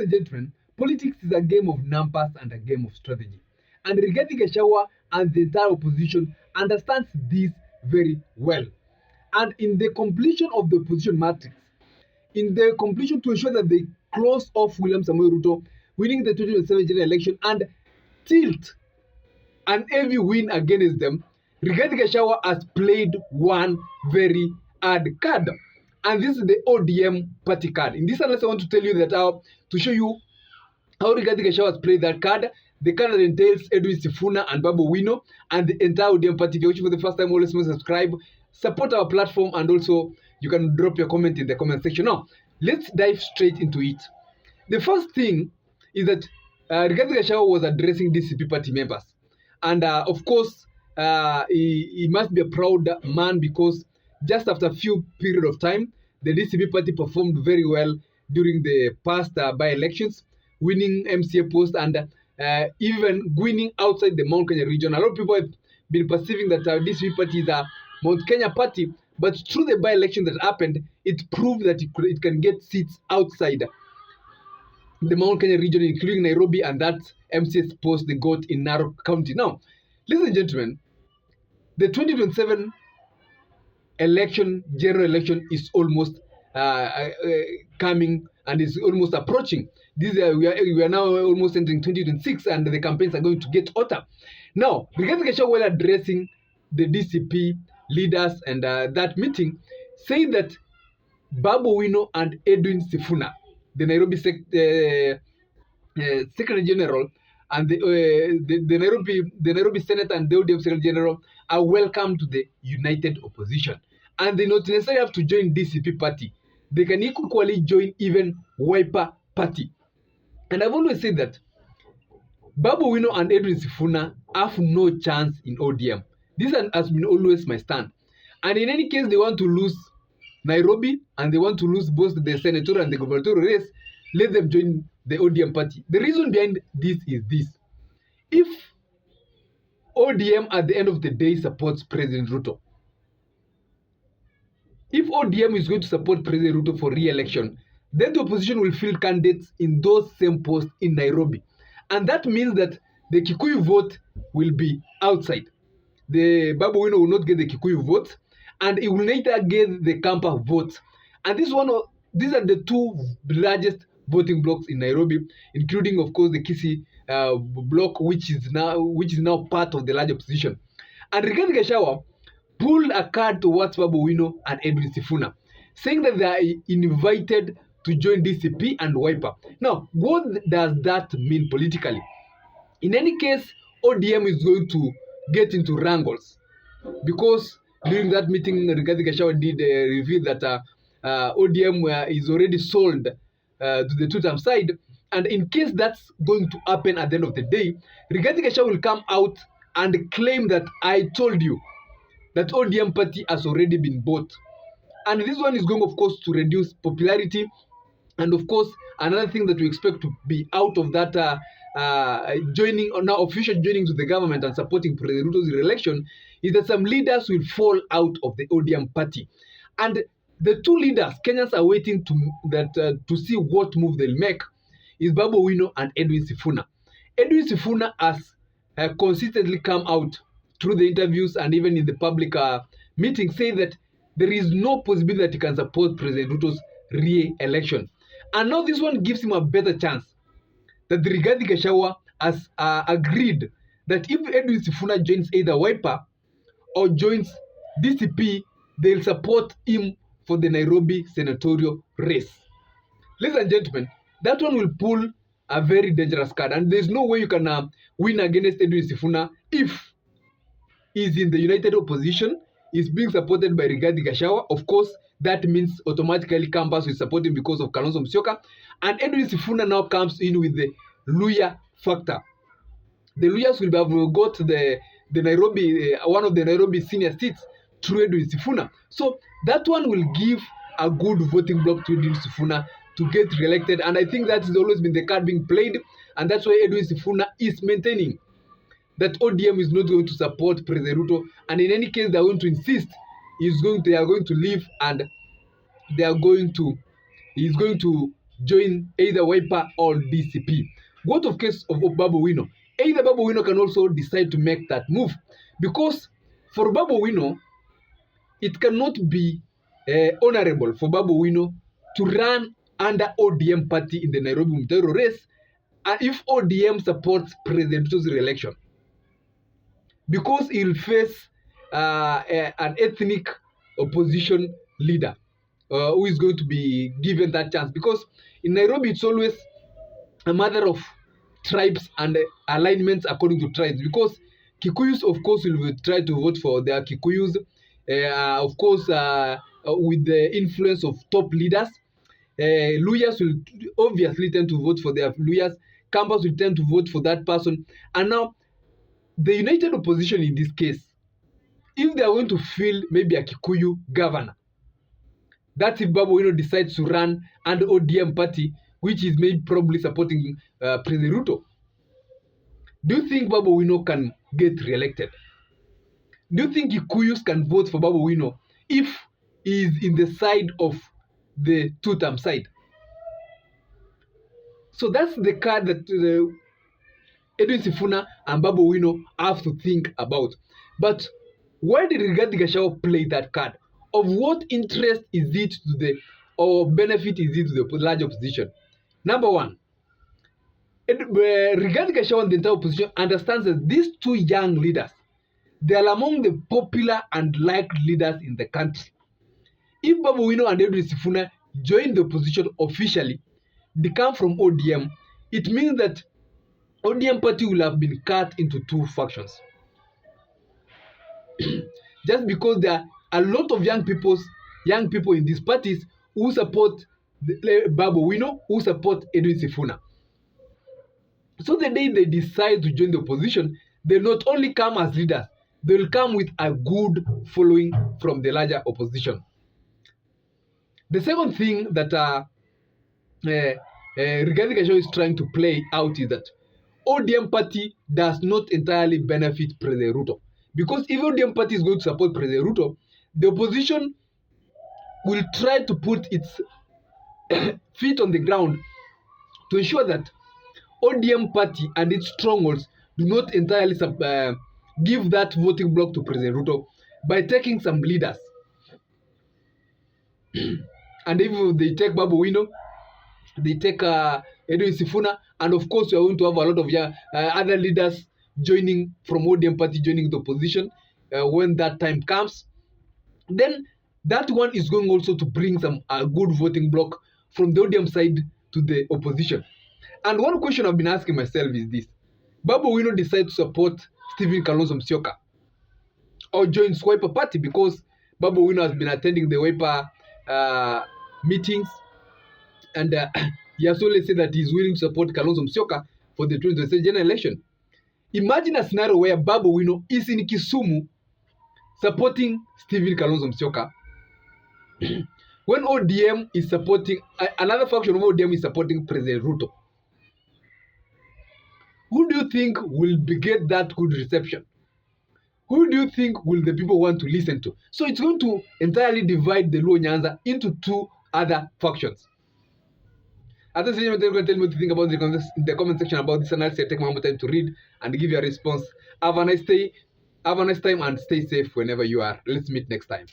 and gentlemen, politics is a game of numbers and a game of strategy. And Rigathi Gachagua and the entire opposition understands this very well. And in the completion of the opposition matrix, in the completion to ensure that they close off William Samoei Ruto winning the 2027 general election and tilt an heavy win against them, Rigathi Gachagua has played one very hard card. And this is the ODM party card. In this analysis, I want to tell you that to show you how Rigathi Gachagua has played that card. The card that entails Edwin Sifuna and Babu Owino and the entire ODM party. If you're watching for the first time, always subscribe, support our platform, and also you can drop your comment in the comment section. Now, let's dive straight into it. The first thing is that Rigathi Gachagua was addressing DCP party members. And of course, he must be a proud man because just after a few period of time, the DCP party performed very well during the past by-elections, winning MCA post and even winning outside the Mount Kenya region. A lot of people have been perceiving that DCP party is a Mount Kenya party, but through the by-election that happened, it proved that it can get seats outside the Mount Kenya region, including Nairobi, and that MCS post they got in Narok County. Now, ladies and gentlemen, the 2027 general election is almost coming and is almost approaching. We are now almost entering 2026 and the campaigns are going to get hotter. Now, Rigathi Gachagua, while addressing the DCP leaders and that meeting, saying that Babu Owino and Edwin Sifuna, the Nairobi Secretary General, and the Nairobi Senate and the ODM Secretary General are welcome to the united opposition. And they not necessarily have to join DCP party. They can equally join even Wiper party. And I've always said that Babu Owino and Edwin Sifuna have no chance in ODM. This has been always my stand. And in any case, they want to lose Nairobi and they want to lose both the senatorial and the gubernatorial race, let them join the ODM party. The reason behind this is this. If ODM at the end of the day supports President Ruto, if ODM is going to support President Ruto for re-election, then the opposition will field candidates in those same posts in Nairobi. And that means that the Kikuyu vote will be outside. The Babu Owino will not get the Kikuyu vote, and it will neither get the Kampa vote. And these are the two largest voting blocks in Nairobi, including, of course, the Kisii block, which is now part of the large opposition. And Rigathi Gachagua pulled a card towards Babu Owino and Edwin Sifuna, saying that they are invited to join DCP and Wiper. Now, what does that mean politically? In any case, ODM is going to get into wrangles because during that meeting, Rigathi Gachagua did reveal that ODM is already sold to the two-term side. And in case that's going to happen at the end of the day, Rigathi Gachagua will come out and claim that I told you that ODM party has already been bought. And this one is going, of course, to reduce popularity. And of course, another thing that we expect to be out of that joining, or now official joining to the government and supporting President Ruto's re-election, is that some leaders will fall out of the ODM party. And the two leaders Kenyans are waiting to see what move they'll make is Babu Owino and Edwin Sifuna. Edwin Sifuna has consistently come out through the interviews and even in the public meeting, saying that there is no possibility that he can support President Ruto's re-election. And now this one gives him a better chance, that Rigathi Gachagua has agreed that if Edwin Sifuna joins either Wiper or joins DCP, they'll support him for the Nairobi senatorial race. Ladies and gentlemen, that one will pull a very dangerous card, and there's no way you can win against Edwin Sifuna if he's in the united opposition, is being supported by Rigathi Gachagua. Of course, that means automatically Campus will support him because of Kalonzo Musyoka. And Edwin Sifuna now comes in with the Luya factor. The Luyas will have got the Nairobi, one of the Nairobi senior seats through Edwin Sifuna. So that one will give a good voting block to Edwin Sifuna to get re-elected. And I think that has always been the card being played. And that's why Edwin Sifuna is maintaining that ODM is not going to support President Ruto. And in any case, they are going to insist they are going to leave, and he's going to join either Wiper or DCP. What of case of Babu Owino? Either Babu Owino can also decide to make that move, because for Babu Owino, it cannot be honorable for Babu Owino to run under ODM party in the Nairobi Mtoro race, and if ODM supports President Ruto's re-election, because he will face an ethnic opposition leader who is going to be given that chance. Because in Nairobi, it's always a matter of tribes and alignments according to tribes. Because Kikuyus, of course, will try to vote for their Kikuyus, of course, with the influence of top leaders. Luyas will obviously tend to vote for their Luyas. Campus will tend to vote for that person. And now, the united opposition in this case, if they are going to fill maybe a Kikuyu governor, that's if Babu Owino decides to run under ODM party, which is maybe probably supporting President Ruto, do you think Babu Owino can get re-elected? Do you think Kikuyus can vote for Babu Owino if he is in the side of the two-term side? So that's the card that Edwin Sifuna and Babu Owino have to think about. But why did Rigathi Gachagua play that card? Of what interest is it to the, or benefit is it to the large opposition? Number one, Rigathi Gachagua and the entire opposition understands that these two young leaders, they are among the popular and liked leaders in the country. If Babu Owino and Edwin Sifuna join the opposition officially, they come from ODM, it means that ODM party will have been cut into two factions. Just because there are a lot of young people in these parties who support Babu Owino, who support Edwin Sifuna. So the day they decide to join the opposition, they not only come as leaders, they will come with a good following from the larger opposition. The second thing that Rigathi Gachagua is trying to play out is that ODM party does not entirely benefit President Ruto. Because if ODM party is going to support President Ruto, the opposition will try to put its feet on the ground to ensure that ODM party and its strongholds do not entirely give that voting block to President Ruto by taking some leaders. And if they take Babu Owino, they take Edwin Sifuna, and of course we are going to have a lot of other leaders joining from ODM party, joining the opposition when that time comes, then that one is going also to bring some good voting block from the ODM side to the opposition. And one question I've been asking myself is this: Babu Owino decide to support Stephen Kalonzo Musyoka or join Wiper party, because Babu Owino has been attending the Wiper meetings, and he has always said that he's willing to support Kalonzo Musyoka for the 2026 general election. Imagine a scenario where Babu Owino is in Kisumu supporting Stephen Kalonzo Musyoka when ODM is supporting, another faction of ODM is supporting President Ruto. Who do you think will get that good reception? Who do you think will the people want to listen to? So it's going to entirely divide the Luo Nyanza into two other factions. At the same time, tell me what you think about in the comment section about this analysis. Take more time to read and give your response. Have a nice day. Have a nice time and stay safe whenever you are. Let's meet next time.